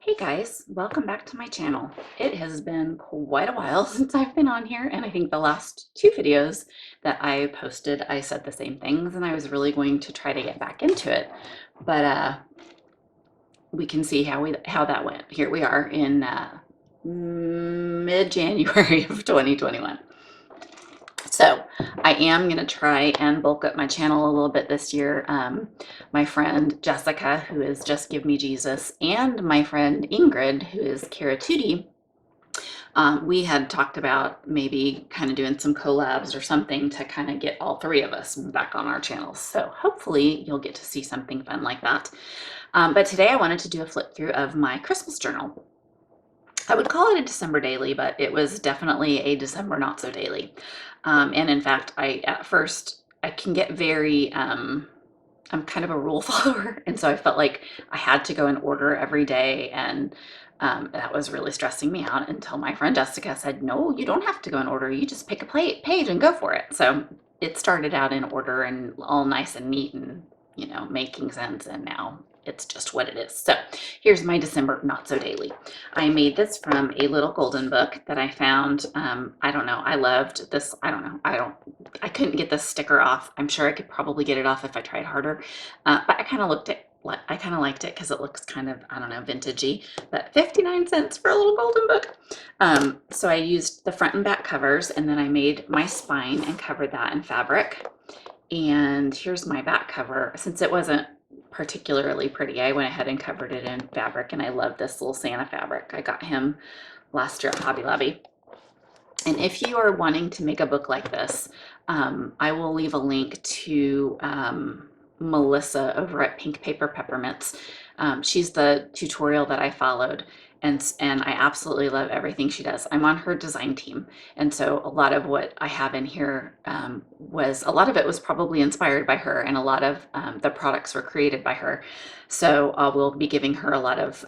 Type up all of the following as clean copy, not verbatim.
Hey guys, welcome back to my channel. It has been quite a while since I've been on here, and I think the last two videos that I posted, I said the same things, and I was really going to try to get back into it. But we can see how that went. Here we are in mid-January of 2021. So I am going to try and bulk up my channel a little bit this year. My friend Jessica, who is Just Give Me Jesus, and my friend Ingrid, who is Kara Tootie, we had talked about maybe kind of doing some collabs or something to kind of get all three of us back on our channels. So hopefully you'll get to see something fun like that. But today I wanted to do a flip through of my Christmas journal. I would call it a December daily, but it was definitely a December not so daily. And in fact, at first I can get very, I'm kind of a rule follower. And so I felt like I had to go in order every day. And that was really stressing me out until my friend Jessica said, no, you don't have to go in order. You just pick a page and go for it. So it started out in order and all nice and neat and, making sense. And now it's just what it is. So here's my December not so daily. I made this from a little golden book that I found. I don't know. I loved this. I don't know. I couldn't get this sticker off. I'm sure I could probably get it off if I tried harder. But I kind of liked it because it looks kind of, I don't know, vintagey, but 59 cents for a little golden book. So I used the front and back covers, and then I made my spine and covered that in fabric. And here's my back cover. Since it wasn't particularly pretty, I went ahead and covered it in fabric, and I love this little Santa fabric. I got him last year at Hobby Lobby. And if you are wanting to make a book like this, I will leave a link to Melissa over at Pink Paper Peppermints. She's the tutorial that I followed, and I absolutely love everything she does. I'm on her design team, and so a lot of what I have in here a lot of it was probably inspired by her, and a lot of the products were created by her. So we'll be giving her a lot of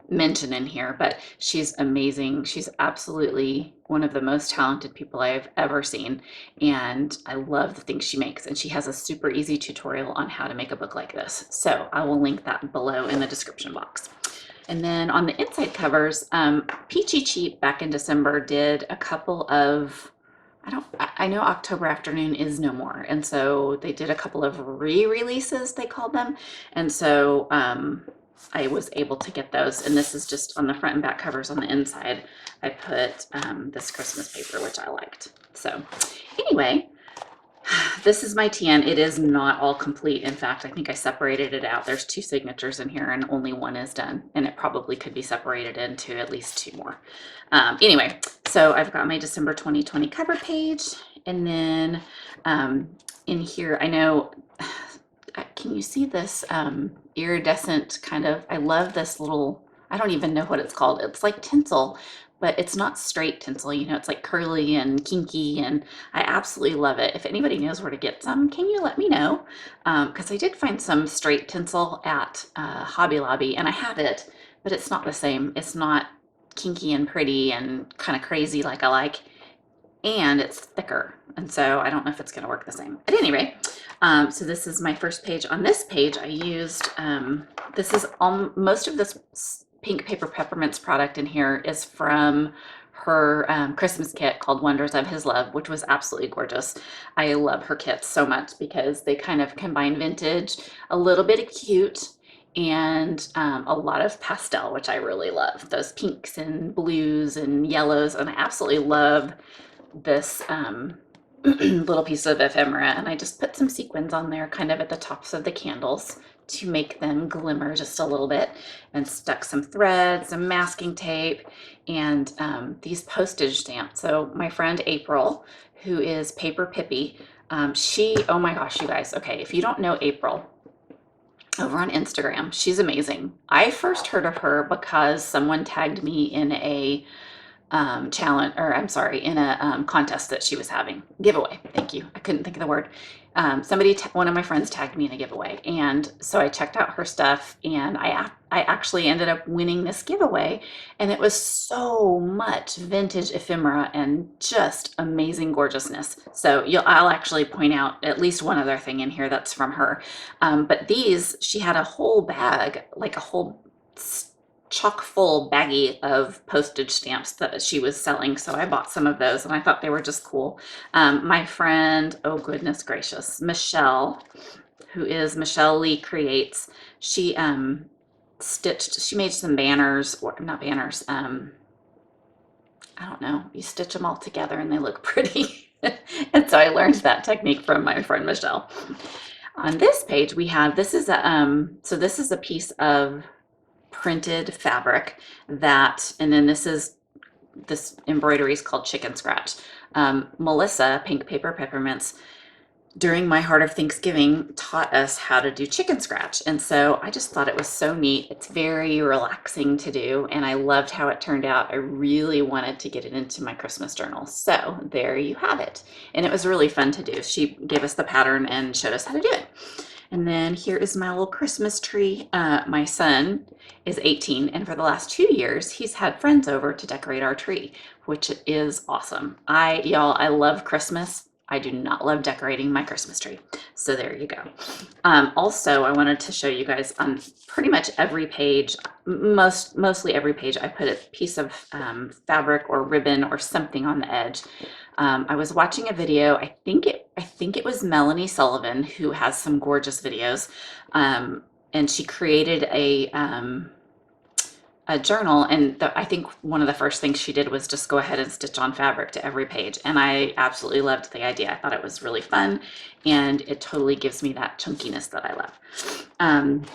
mention in here, but she's amazing. She's absolutely one of the most talented people I've ever seen, and I love the things she makes, and she has a super easy tutorial on how to make a book like this. So I will link that below in the description box. And then on the inside covers, Peachy Cheap back in December did a couple of, I know October Afternoon is no more, and so they did a couple of re-releases, they called them, and so I was able to get those, and this is just on the front and back covers. On the inside I put this Christmas paper, which I liked. So anyway, this is my TN. It is not all complete. In fact, I think I separated it out. There's two signatures in here and only one is done, and it probably could be separated into at least two more. Anyway, so I've got my December 2020 cover page, and then in here, I know, can you see this iridescent kind of, I love this little, I don't even know what it's called. It's like tinsel, but it's not straight tinsel, it's like curly and kinky, and I absolutely love it. If anybody knows where to get some, can you let me know? Because I did find some straight tinsel at Hobby Lobby, and I have it, but it's not the same. It's not kinky and pretty and kind of crazy like I like, and it's thicker, and so I don't know if it's going to work the same. At any rate, so this is my first page. On this page, I used, this is most of this Pink Paper Peppermints product in here is from her Christmas kit called Wonders of His Love, which was absolutely gorgeous. I love her kits so much because they kind of combine vintage, a little bit of cute, and a lot of pastel, which I really love. Those pinks and blues and yellows, and I absolutely love this little piece of ephemera, and I just put some sequins on there kind of at the tops of the candles to make them glimmer just a little bit, and stuck some thread, some masking tape, and these postage stamps. So my friend April, who is Paper Pippi, oh my gosh, you guys, okay, if you don't know April over on Instagram, she's amazing. I first heard of her because someone tagged me in a challenge, or I'm sorry, in a contest that she was having. Giveaway, thank you. I couldn't think of the word. One of my friends tagged me in a giveaway, and so I checked out her stuff, and I actually ended up winning this giveaway, and it was so much vintage ephemera and just amazing gorgeousness. So I'll actually point out at least one other thing in here that's from her, but these, she had a whole bag, like a whole chock full baggie of postage stamps that she was selling. So I bought some of those and I thought they were just cool. My friend, oh goodness gracious, Michelle, who is Michelle Lee Creates, she she made some banners, or not banners, I don't know, you stitch them all together and they look pretty. And so I learned that technique from my friend Michelle. On this page we have, this is a piece of printed fabric that, and then this embroidery is called chicken scratch. Melissa, Pink Paper Peppermints, during my Heart of Thanksgiving taught us how to do chicken scratch. And so I just thought it was so neat. It's very relaxing to do, and I loved how it turned out. I really wanted to get it into my Christmas journal. So there you have it. And it was really fun to do. She gave us the pattern and showed us how to do it. And then here is my little Christmas tree. My son is 18, and for the last 2 years, he's had friends over to decorate our tree, which is awesome. Y'all, I love Christmas. I do not love decorating my Christmas tree. So there you go. Also, I wanted to show you guys on pretty much every page, mostly every page, I put a piece of fabric or ribbon or something on the edge. I was watching a video, I think it was Melanie Sullivan, who has some gorgeous videos, and she created a journal, and I think one of the first things she did was just go ahead and stitch on fabric to every page, and I absolutely loved the idea. I thought it was really fun, and it totally gives me that chunkiness that I love.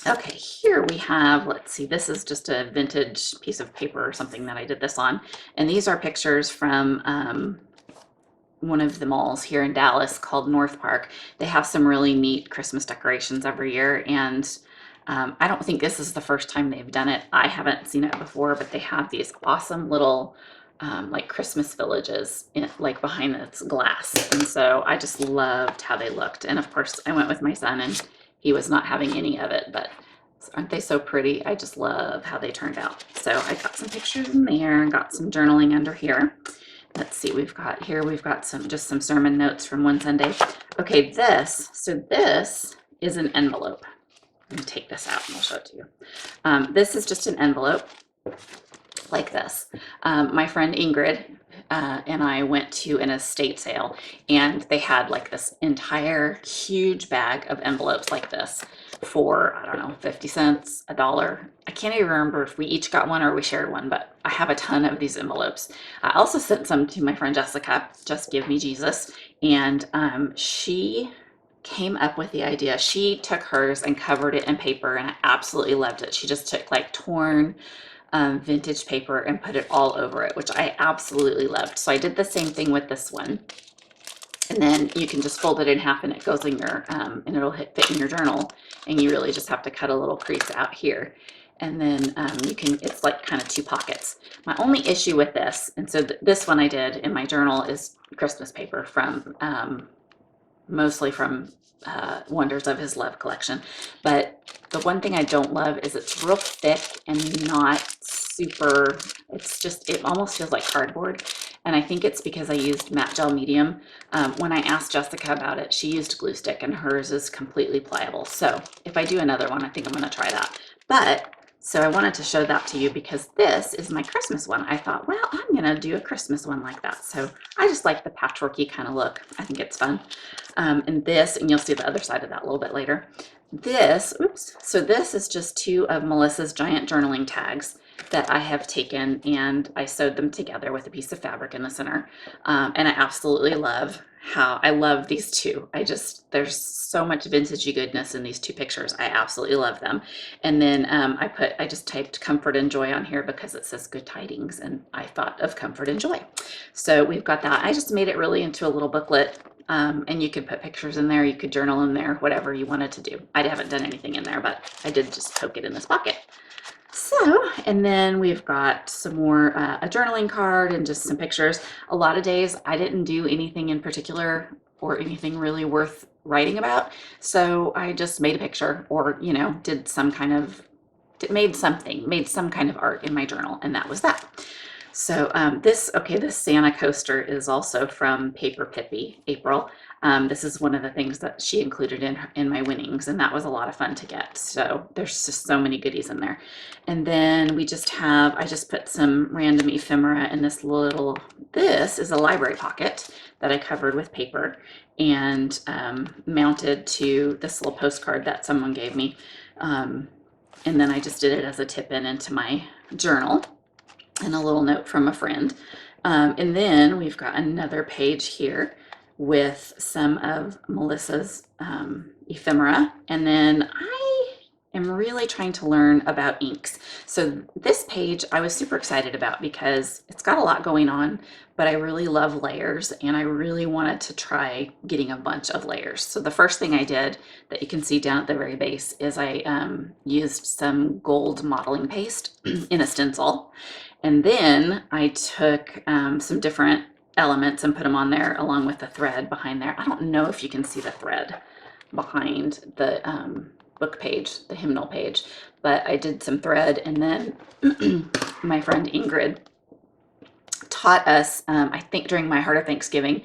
Okay, here we have, let's see, this is just a vintage piece of paper or something that I did this on, and these are pictures from one of the malls here in Dallas called North Park. They have some really neat Christmas decorations every year, and I don't think this is the first time they've done it. I haven't seen it before, but they have these awesome little like Christmas villages like behind this glass. And so I just loved how they looked. And of course I went with my son and he was not having any of it, but aren't they so pretty? I just love how they turned out. So I got some pictures in there and got some journaling under here. Let's see, we've got just some sermon notes from one Sunday. Okay, this is an envelope. Let me take this out and I'll show it to you. This is just an envelope like this. My friend Ingrid and I went to an estate sale, and they had like this entire huge bag of envelopes like this for, I don't know, 50 cents, $1. I can't even remember if we each got one or we shared one, but I have a ton of these envelopes. I also sent some to my friend Jessica, Just Give Me Jesus, and she came up with the idea. She took hers and covered it in paper, and I absolutely loved it. She just took like torn vintage paper and put it all over it, which I absolutely loved. So I did the same thing with this one. And then you can just fold it in half and it goes in your, and it'll fit in your journal. And you really just have to cut a little crease out here. And then it's like kind of two pockets. My only issue with this, and so this one I did in my journal, is Christmas paper from, mostly from Wonders of His Love collection. But the one thing I don't love is it's real thick and not super, it almost feels like cardboard. And I think it's because I used matte gel medium. When I asked Jessica about it, she used glue stick and hers is completely pliable. So if I do another one, I think I'm gonna try that. So I wanted to show that to you because this is my Christmas one. I thought, well, I'm gonna do a Christmas one like that. So I just like the patchworky kind of look. I think it's fun. And you'll see the other side of that a little bit later. So this is just two of Melissa's giant journaling tags that I have taken, and I sewed them together with a piece of fabric in the center. And I absolutely love these two. There's so much vintagey goodness in these two pictures. I absolutely love them. And then I just typed comfort and joy on here because it says good tidings, and I thought of comfort and joy. So we've got that. I just made it really into a little booklet. And you could put pictures in there, you could journal in there, whatever you wanted to do. I haven't done anything in there, but I did just poke it in this pocket. So, and then we've got some more, a journaling card and just some pictures. A lot of days I didn't do anything in particular or anything really worth writing about. So I just made a picture or, did some kind of, made some kind of art in my journal, and that was that. So this Santa coaster is also from Paper Pippi, April. This is one of the things that she included in my winnings, and that was a lot of fun to get. So there's just so many goodies in there. And then we just have, I just put some random ephemera in this little, this is a library pocket that I covered with paper and mounted to this little postcard that someone gave me. And then I just did it as a tip in into my journal and a little note from a friend. And then we've got another page here with some of Melissa's ephemera. And then I am really trying to learn about inks. So this page I was super excited about because it's got a lot going on, but I really love layers and I really wanted to try getting a bunch of layers. So the first thing I did that you can see down at the very base is I used some gold modeling paste in a stencil. And then I took some different elements and put them on there along with the thread behind there. I don't know if you can see the thread behind the book page, the hymnal page, but I did some thread, and then my friend Ingrid taught us, I think during my Heart of Thanksgiving,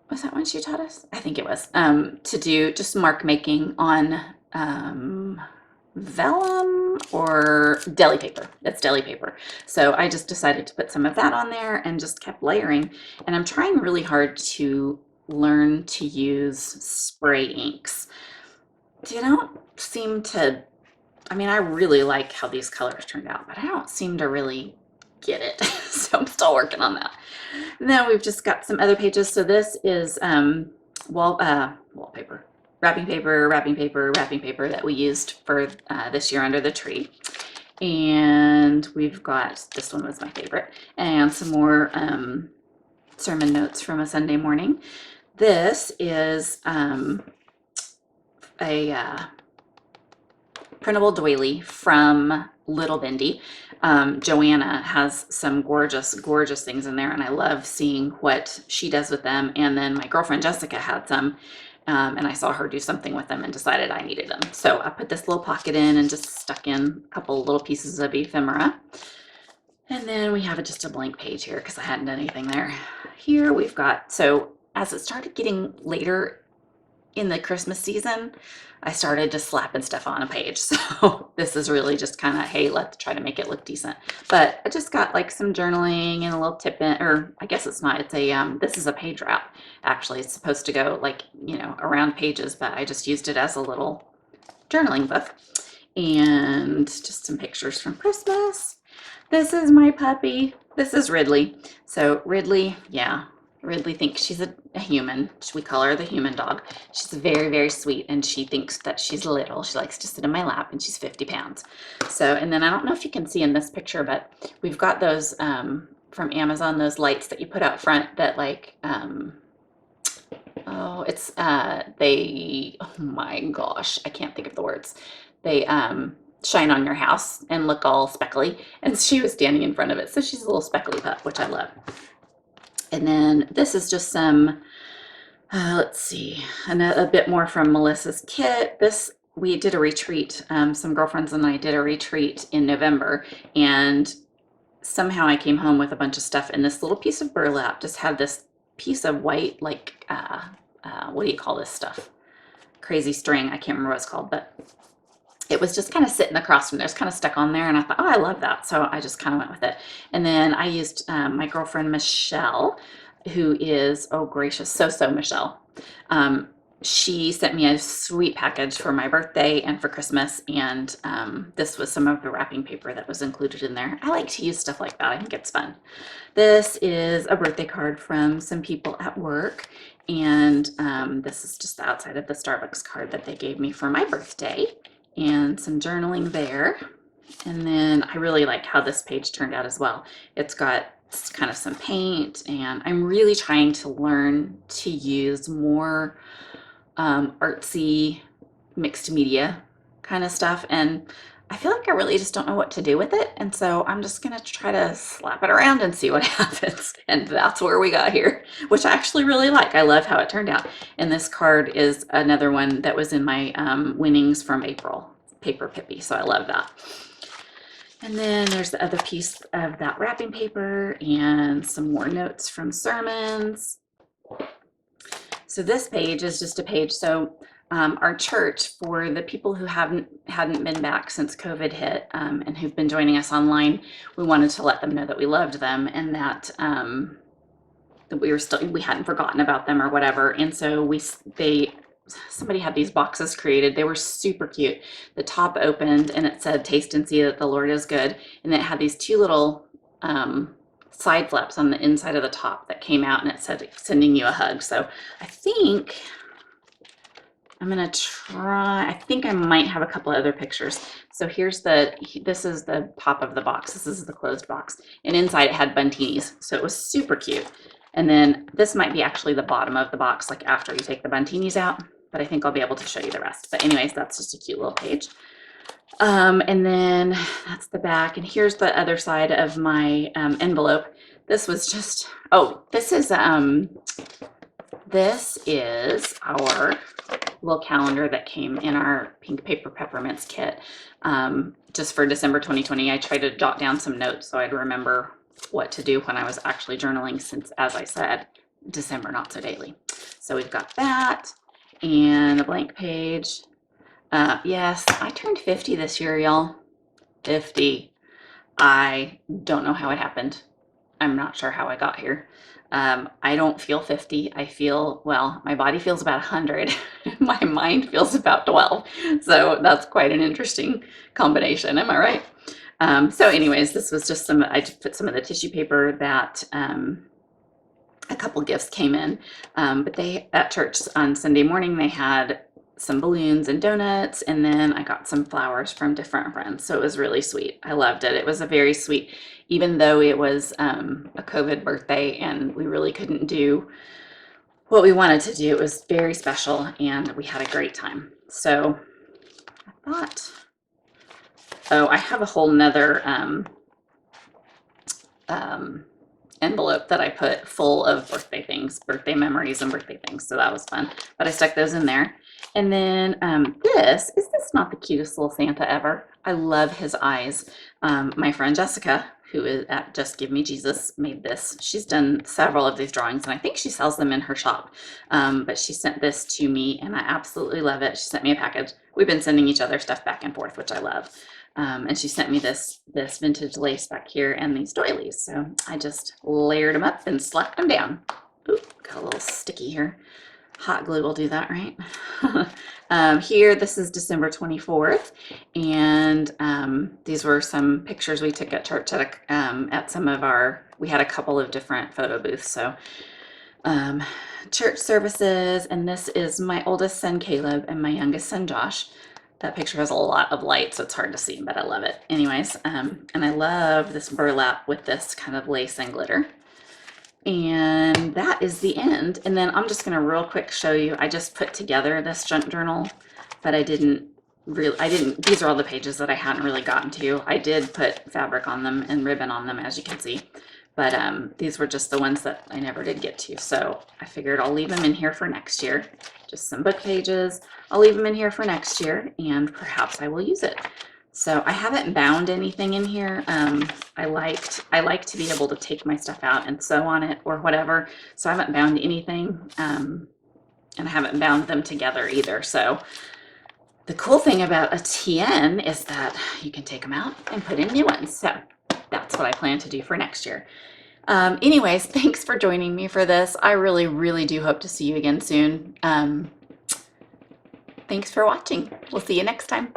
was that when she taught us? I think it was, to do just mark making on vellum or deli paper. It's deli paper. So I just decided to put some of that on there and just kept layering. And I'm trying really hard to learn to use spray inks. They don't seem to, I mean, I really like how these colors turned out, but I don't seem to really get it. So I'm still working on that. And then we've just got some other pages. So this is wallpaper. Wrapping paper that we used for this year under the tree. And we've got, this one was my favorite, and some more sermon notes from a Sunday morning. This is a printable doily from Little Bendy. Joanna has some gorgeous, gorgeous things in there, and I love seeing what she does with them. And then my girlfriend Jessica had some, and I saw her do something with them and decided I needed them. So I put this little pocket in and just stuck in a couple little pieces of ephemera. And then we have just a blank page here because I hadn't done anything there. Here we've got, so as it started getting later in the Christmas season, I started just slapping stuff on a page. So this is really just kind of, hey, let's try to make it look decent. But I just got like some journaling and a little tip in, or I guess it's not, it's a, this is a page wrap. Actually, it's supposed to go like, you know, around pages, but I just used it as a little journaling book. And just some pictures from Christmas. This is my puppy. This is Ridley. So Ridley, yeah, Ridley thinks she's a human. We call her the human dog. She's very, very sweet, and she thinks that she's little. She likes to sit in my lap, and she's 50 pounds. So, and then I don't know if you can see in this picture, but we've got those from Amazon, those lights that you put out front that like, oh, it's, they, oh my gosh, I can't think of the words. They shine on your house and look all speckly. And she was standing in front of it. So she's a little speckly pup, which I love. And then this is just some, let's see, a bit more from Melissa's kit. This, we did a retreat. Some girlfriends and I did a retreat in November. And somehow I came home with a bunch of stuff. And this little piece of burlap just had this piece of white, like, what do you call this stuff? Crazy string. I can't remember what it's called, but it was just kind of sitting across from there. It's kind of stuck on there, and I thought, oh, I love that. So I just kind of went with it. And then I used my girlfriend Michelle, who is, oh gracious, so Michelle. She sent me a sweet package for my birthday and for Christmas, and this was some of the wrapping paper that was included in there. I like to use stuff like that. I think it's fun. This is a birthday card from some people at work, and this is just the outside of the Starbucks card that they gave me for my birthday, and some journaling there. And then I really like how this page turned out as well. It's got kind of some paint, and I'm really trying to learn to use more artsy mixed media kind of stuff, and I feel like I really just don't know what to do with it, and so I'm just gonna try to slap it around and see what happens. And that's where we got here, which I actually really like. I love how it turned out. And this card is another one that was in my winnings from April, Paper Pippi, so I love that. And then there's the other piece of that wrapping paper and some more notes from sermons. So this page is just a page. So our church, for the people who hadn't been back since COVID hit, and who've been joining us online, we wanted to let them know that we loved them, and that we hadn't forgotten about them or whatever. And so somebody had these boxes created. They were super cute. The top opened and it said, "Taste and see that the Lord is good." And it had these two little side flaps on the inside of the top that came out, and it said, "Sending you a hug." So I think I'm gonna try, I think I might have a couple of other pictures. So this is the top of the box. This is the closed box. And inside it had buntinis. So it was super cute. And then this might be actually the bottom of the box, like after you take the buntinis out, but I think I'll be able to show you the rest. But anyways, that's just a cute little page. And then that's the back. And here's the other side of my envelope. This was just, this is our little calendar that came in our pink paper peppermints kit, just for December 2020. I tried to jot down some notes so I'd remember what to do when I was actually journaling, since, as I said, December not so daily. So we've got that and a blank page. Yes, I turned 50 this year, y'all. 50. I don't know how it happened. I'm not sure how I got here. I don't feel 50. I feel, well, my body feels about 100. My mind feels about 12. So that's quite an interesting combination. Am I right? So anyways, this was just I just put some of the tissue paper that a couple gifts came in. But at church on Sunday morning, they had some balloons and donuts, and then I got some flowers from different friends. So it was really sweet. I loved it. It was a very sweet, even though it was a COVID birthday and we really couldn't do what we wanted to do. It was very special and we had a great time. So I thought, I have a whole nother envelope that I put full of birthday things, birthday memories and birthday things. So that was fun, but I stuck those in there. And then is this not the cutest little Santa ever? I love his eyes. My friend Jessica, who is at Just Give Me Jesus, made this. She's done several of these drawings, and I think she sells them in her shop. But she sent this to me, and I absolutely love it. She sent me a package. We've been sending each other stuff back and forth, which I love. And she sent me this vintage lace back here and these doilies. So I just layered them up and slapped them down. Oop, got a little sticky here. Hot glue will do that, right? Here, this is December 24th, and these were some pictures we took at church at some of we had a couple of different photo booths. So church services, and this is my oldest son Caleb and my youngest son Josh. That picture has a lot of light, so it's hard to see, but I love it. Anyways, and I love this burlap with this kind of lace and glitter. And that is the end. And then I'm just going to real quick show you, I just put together this junk journal, but these are all the pages that I hadn't really gotten to. I did put fabric on them and ribbon on them, as you can see, but these were just the ones that I never did get to. So I figured I'll leave them in here for next year. Just some book pages. I'll leave them in here for next year, and perhaps I will use it. So I haven't bound anything in here. I like to be able to take my stuff out and sew on it or whatever. So I haven't bound anything, and I haven't bound them together either. So the cool thing about a TN is that you can take them out and put in new ones. So that's what I plan to do for next year. Anyways, thanks for joining me for this. I really, really do hope to see you again soon. Thanks for watching. We'll see you next time.